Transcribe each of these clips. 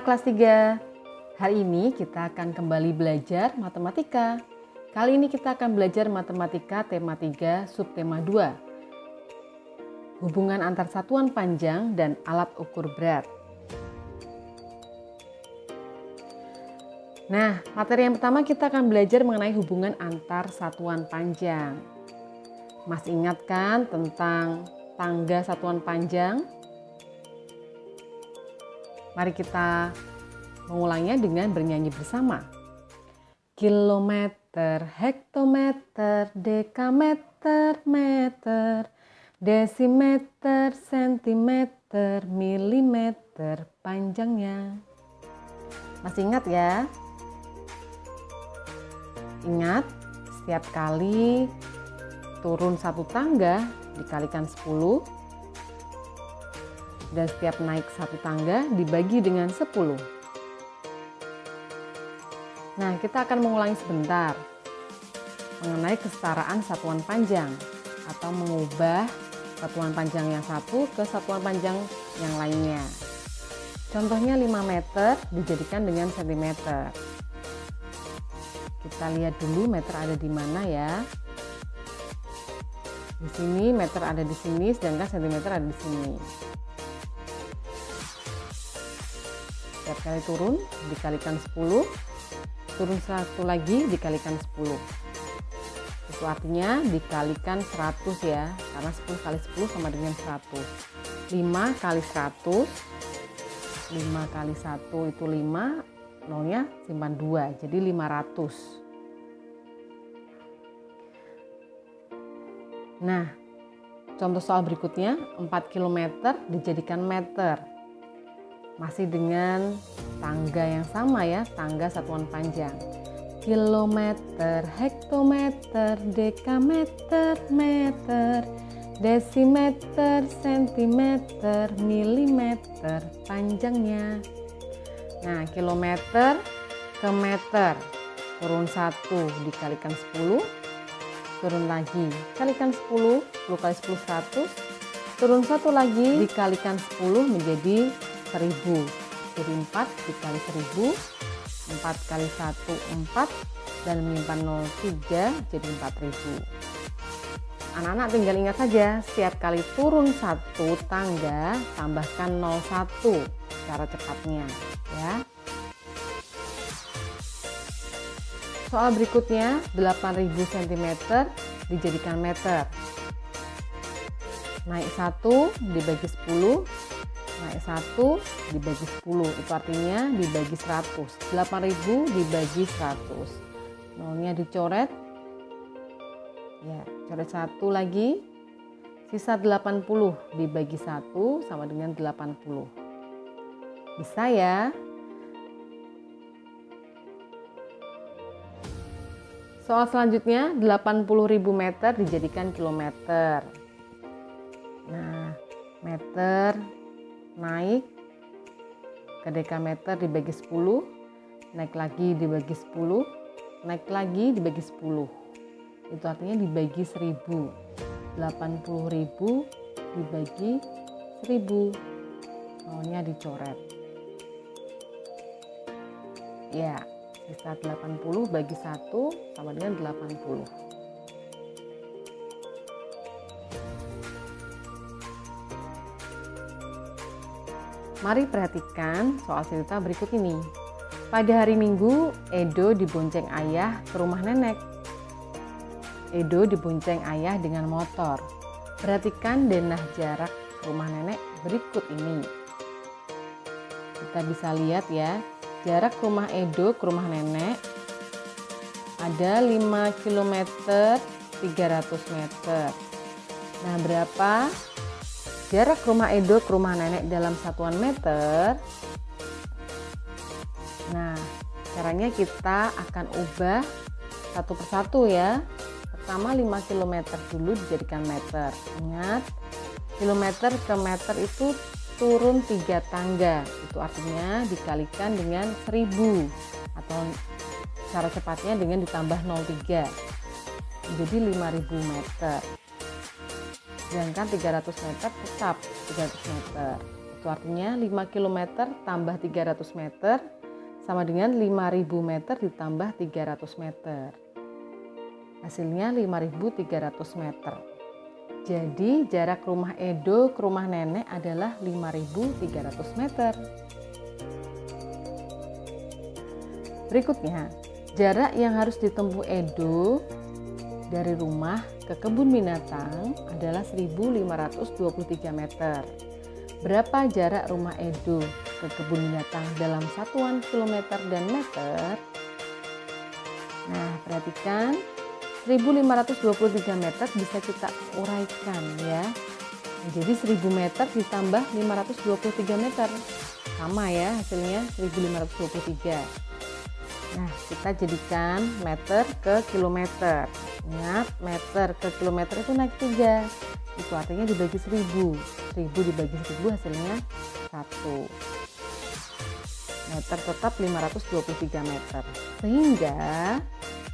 anak kelas 3. Hari ini kita akan kembali belajar matematika. Kali ini kita akan belajar matematika tema 3, subtema 2. Hubungan antar satuan panjang dan alat ukur berat. Nah, materi yang pertama kita akan belajar mengenai hubungan antar satuan panjang. Masih ingat kan tentang tangga satuan panjang? Mari kita mengulangnya dengan bernyanyi bersama. Kilometer, hektometer, dekameter, meter, desimeter, sentimeter, milimeter panjangnya. Masih ingat ya? Ingat, setiap kali turun satu tangga dikalikan 10, dan setiap naik satu tangga dibagi dengan 10. Nah, kita akan mengulangi sebentar mengenai kesetaraan satuan panjang atau mengubah satuan panjang yang satu ke satuan panjang yang lainnya. Contohnya 5 meter dijadikan dengan sentimeter. Kita lihat dulu meter ada di mana ya. Di sini meter ada di sini, sedangkan sentimeter ada di sini. Setiap kali turun dikalikan 10, turun satu lagi dikalikan 10. Itu artinya dikalikan 100 ya, karena 10 kali 10 sama dengan 100. 5 kali 100, 5 kali 1 itu 5, nolnya simpan 2, jadi 500. Nah, contoh soal berikutnya, 4 km dijadikan meter. Masih dengan tangga yang sama ya, tangga satuan panjang. Kilometer, hektometer, dekameter, meter, desimeter, sentimeter, milimeter panjangnya. Nah, kilometer ke meter, turun 1 dikalikan 10, turun lagi kalikan 10, 10 kali 10 100, turun 1 lagi dikalikan 10 menjadi 1000, jadi 4 dikali 1000, 4 kali 1 4, dan menyimpan 0 3 jadi 4000. Anak-anak tinggal ingat saja, setiap kali turun satu tangga tambahkan 01 cara cepatnya ya. Soal berikutnya, 8000 cm dijadikan meter. Naik 1 dibagi 10, naik 1 dibagi 10, itu artinya dibagi 100. 8000 dibagi 100. Nolnya dicoret. Ya, coret 1 lagi. Sisa 80 dibagi 1 sama dengan 80. Bisa ya? Soal selanjutnya, 80.000 meter dijadikan kilometer. Nah, meter naik ke dekameter dibagi 10, naik lagi dibagi 10, naik lagi dibagi 10. Itu artinya dibagi 1000. 80.000 dibagi 1000. Nolnya dicoret. Ya, sisa 80 bagi 1 sama dengan 80. Mari perhatikan soal cerita berikut ini. Pada hari Minggu, Edo dibonceng ayah ke rumah nenek. Edo dibonceng ayah dengan motor. Perhatikan denah jarak ke rumah nenek berikut ini. Kita bisa lihat ya, jarak rumah Edo ke rumah nenek ada 5 km 300 meter. Nah, berapa jarak rumah Edo ke rumah nenek dalam satuan meter? Nah, caranya kita akan ubah satu persatu ya. Pertama 5 km dulu dijadikan meter. Ingat, kilometer ke meter itu turun 3 tangga. Itu artinya dikalikan dengan 1000 atau cara cepatnya dengan ditambah 03. Jadi 5000 meter. Sedangkan 300 meter tetap 300 meter. Itu artinya 5 km tambah 300 meter sama dengan 5.000 meter ditambah 300 meter. Hasilnya 5.300 meter. Jadi jarak rumah Edo ke rumah nenek adalah 5.300 meter. Berikutnya, jarak yang harus ditempuh Edo dari rumah ke kebun binatang adalah 1.523 meter. Berapa jarak rumah Edo ke kebun binatang dalam satuan kilometer dan meter? Nah, perhatikan 1.523 meter bisa kita uraikan ya. Jadi 1.000 meter ditambah 523 meter. Sama ya hasilnya 1.523. Nah, kita jadikan meter ke kilometer. Ingat, meter ke kilometer itu naik 3. Itu artinya dibagi 1.000. 1.000 dibagi 1.000 hasilnya 1. Meter tetap 523 meter. Sehingga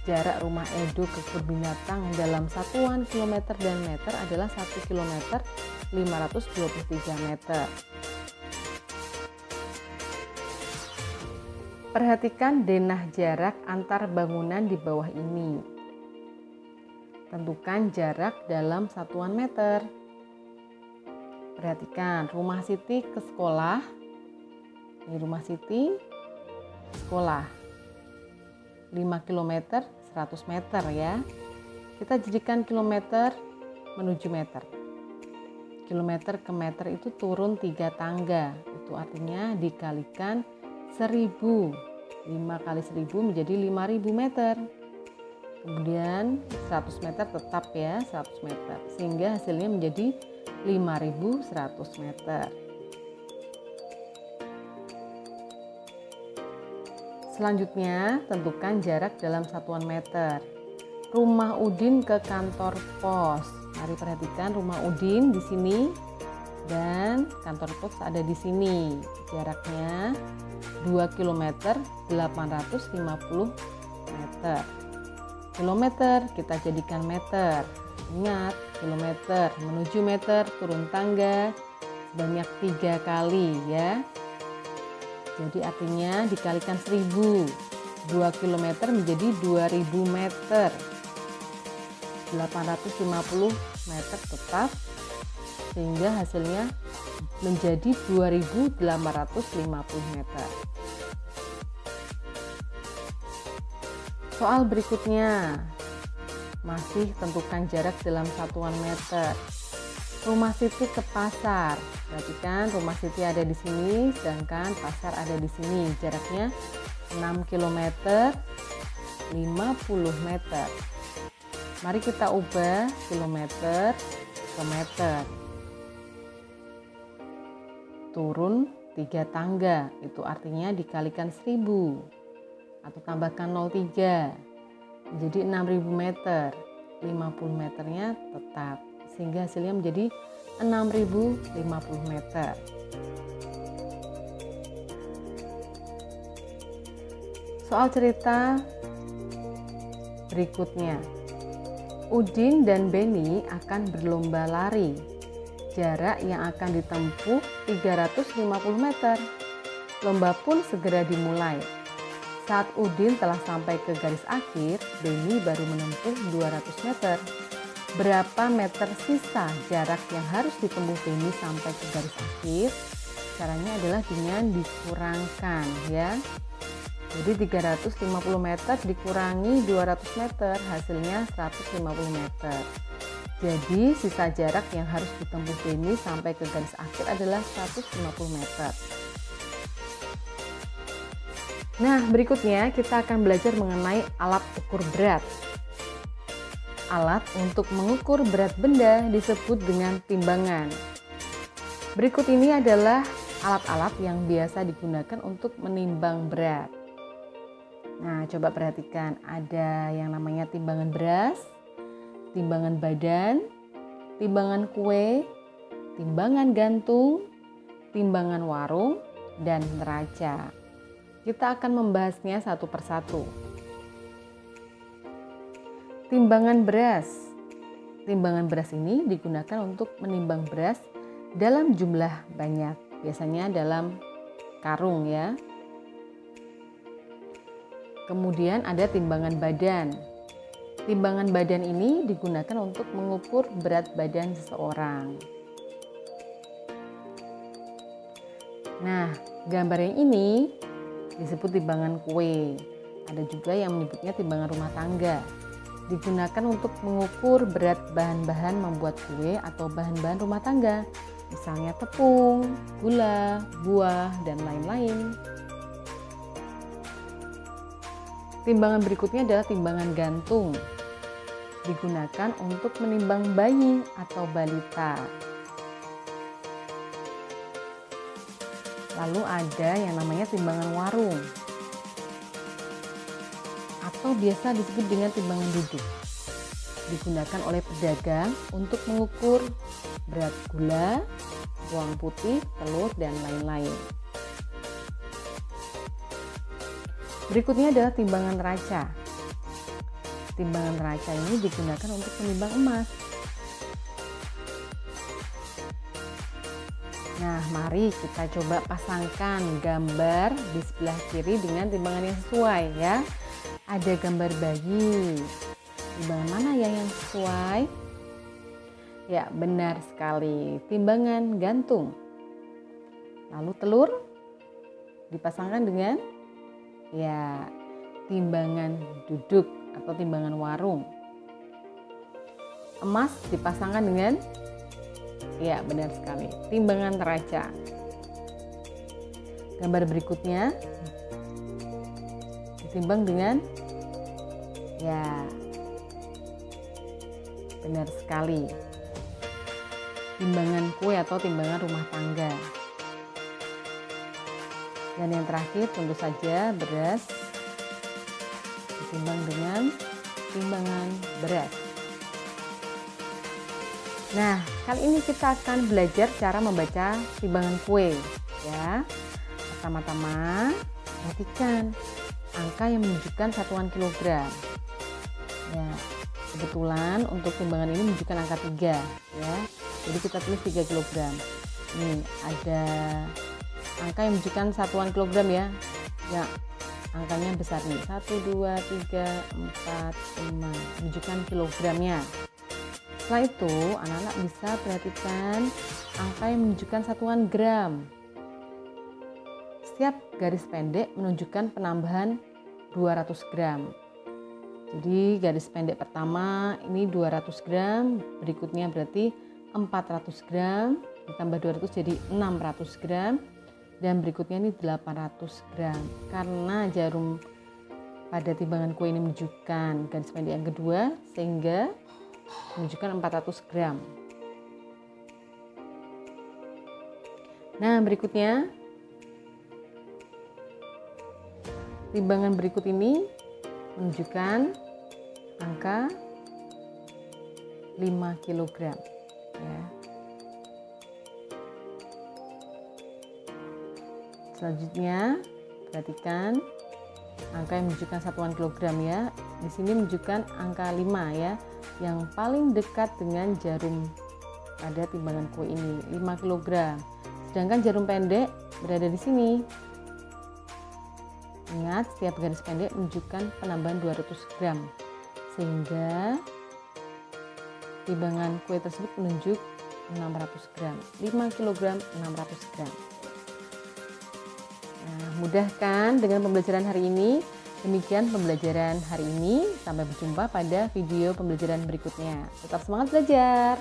jarak rumah Edo ke kebun binatang dalam satuan kilometer dan meter adalah 1 kilometer 523 meter. Perhatikan denah jarak antar bangunan di bawah ini. Tentukan jarak dalam satuan meter. Perhatikan rumah Siti ke sekolah. Ini rumah Siti, sekolah. 5 km 100 meter ya. Kita jadikan kilometer menuju meter. Kilometer ke meter itu turun 3 tangga. Itu artinya dikalikan 1.000. 5 kali 1.000 menjadi 5.000 meter. Kemudian 100 meter tetap ya 100 meter. Sehingga hasilnya menjadi 5.100 meter. Selanjutnya tentukan jarak dalam satuan meter. Rumah Udin ke kantor pos. Mari perhatikan rumah Udin di sini dan kantor pos ada di sini. Jaraknya 2 km 850 meter. Kilometer kita jadikan meter. Ingat, kilometer menuju meter turun tangga sebanyak 3 kali ya. Jadi artinya dikalikan 1.000. 2 km menjadi 2.000 meter. 850 meter tetap sehingga hasilnya menjadi 2.850 meter. Soal berikutnya masih tentukan jarak dalam satuan meter. Rumah Siti ke pasar. Perhatikan rumah Siti ada di sini sedangkan pasar ada di sini. Jaraknya 6 km 50 meter. Mari kita ubah kilometer ke meter. Turun 3 tangga, itu artinya dikalikan 1.000 atau tambahkan 0,3 jadi 6.000 meter. 50 meternya tetap sehingga hasilnya menjadi 6.050 meter. Soal cerita berikutnya, Udin dan Beni akan berlomba lari. Jarak yang akan ditempuh 350 meter. Lomba pun segera dimulai. Saat Udin telah sampai ke garis akhir, Beni baru menempuh 200 meter. Berapa meter sisa jarak yang harus ditempuh Beni sampai ke garis akhir? Caranya adalah dengan dikurangkan ya. Jadi 350 meter dikurangi 200 meter, hasilnya 150 meter. Jadi sisa jarak yang harus ditempuh Beni sampai ke garis akhir adalah 150 meter. Nah, berikutnya kita akan belajar mengenai alat ukur berat. Alat untuk mengukur berat benda disebut dengan timbangan. Berikut ini adalah alat-alat yang biasa digunakan untuk menimbang berat. Nah, coba perhatikan, ada yang namanya timbangan beras, timbangan badan, timbangan kue, timbangan gantung, timbangan warung, dan neraca. Kita akan membahasnya satu persatu. Timbangan beras. Timbangan beras ini digunakan untuk menimbang beras dalam jumlah banyak. biasanya dalam karung ya. Kemudian ada timbangan badan. Timbangan badan ini digunakan untuk mengukur berat badan seseorang. Nah, gambar yang ini disebut timbangan kue. Ada juga yang menyebutnya timbangan rumah tangga. Digunakan untuk mengukur berat bahan-bahan membuat kue atau bahan-bahan rumah tangga, misalnya tepung, gula, buah, dan lain-lain. Timbangan berikutnya adalah timbangan gantung. Digunakan untuk menimbang bayi atau balita. Lalu ada yang namanya timbangan warung atau biasa disebut dengan timbangan duduk. Digunakan oleh pedagang untuk mengukur berat gula, bawang putih, telur, dan lain-lain. Berikutnya adalah timbangan neraca. Timbangan neraca ini digunakan untuk menimbang emas. Nah, mari kita coba pasangkan gambar di sebelah kiri dengan timbangan yang sesuai ya. Ada gambar bayi. Timbangan mana yang sesuai? Ya, benar sekali. Timbangan gantung. Lalu telur dipasangkan dengan timbangan duduk atau timbangan warung. Emas dipasangkan dengan benar sekali, timbangan neraca. Gambar berikutnya ditimbang dengan benar sekali, timbangan kue atau timbangan rumah tangga. Dan yang terakhir tentu saja beras ditimbang dengan timbangan beras. Nah, kali ini kita akan belajar cara membaca timbangan kue ya. Pertama-tama perhatikan angka yang menunjukkan satuan kilogram. Ya, kebetulan untuk timbangan ini menunjukkan angka 3 ya. Jadi kita tulis 3 kilogram. Nih, ada angka yang menunjukkan satuan kilogram ya. Ya, angkanya besar nih. 1, 2, 3, 4, 5. Menunjukkan kilogramnya. Setelah itu, anak-anak bisa perhatikan angka yang menunjukkan satuan gram. Setiap garis pendek menunjukkan penambahan 200 gram. Jadi garis pendek pertama ini 200 gram, berikutnya berarti 400 gram, ditambah 200 jadi 600 gram, dan berikutnya ini 800 gram. Karena jarum pada timbangan kue ini menunjukkan garis pendek yang kedua, sehingga menunjukkan 400 gram. Nah, berikutnya timbangan berikut ini menunjukkan angka 5 kg ya. Selanjutnya perhatikan angka yang menunjukkan satuan kilogram ya. Di sini menunjukkan angka 5 ya, yang paling dekat dengan jarum pada timbangan kue ini, 5 kg. Sedangkan jarum pendek berada di sini. Ingat, setiap garis pendek menunjukkan penambahan 200 gram, sehingga timbangan kue tersebut menunjuk 600 gram. 5 kg 600 gram. Nah, mudah kan dengan pembelajaran hari ini? Demikian pembelajaran hari ini. Sampai berjumpa pada video pembelajaran berikutnya. Tetap semangat belajar!